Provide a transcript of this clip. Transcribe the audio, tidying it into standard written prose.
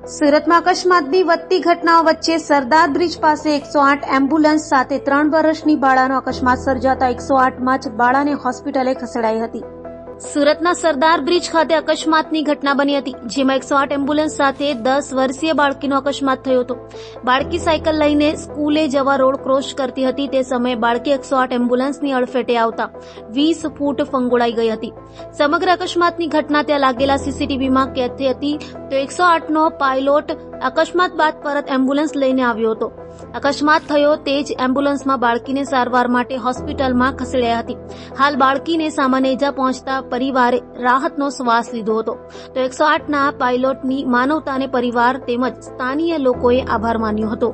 સુરતમાં અકસ્માતની વધતી ઘટનાઓ વચ્ચે સરદાર બ્રિજ પાસે 108 એમ્બ્યુલન્સ સાથે 3 વર્ષની બાળાનો અકસ્માત સર્જાતા 108માં જ બાળાને હોસ્પિટલે ખસેડાઈ હતી। સુરતના સરદાર બ્રિજ ખાતે અકસ્માતની ઘટના બની હતી, જેમાં 108 એમ્બ્યુલન્સ સાથે 10 વર્ષીય બાળકીનો અકસ્માત થયો હતો। બાળકી સાયકલ લઈને સ્કૂલે જવા રોડ ક્રોસ કરતી હતી તે સમયે બાળકી 108 એમ્બ્યુલન્સની અડફેટે આવતા 20 ફૂટ ફંગોળાઈ ગઈ હતી। સમગ્ર અકસ્માતની ઘટના ત્યાં લાગેલા સીસીટીવીમાં કેદ થઈ હતી। તો 108નો પાયલોટ અકસ્માત બાદ પરત એમ્બ્યુલન્સ લઈને આવ્યો હતો। અકસ્માત થયો તે જ એમ્બ્યુલન્સમાં બાળકીને સારવાર માટે હોસ્પિટલમાં ખસેડાઈ હતી। હાલ બાળકીને સામાન્ય ઇજા પહોંચતા પરિવારે રાહતનો શ્વાસ લીધો હતો। તો 108ના પાયલોટની માનવતાને પરિવાર તેમજ સ્થાનીય લોકોએ આભાર માન્યો હતો।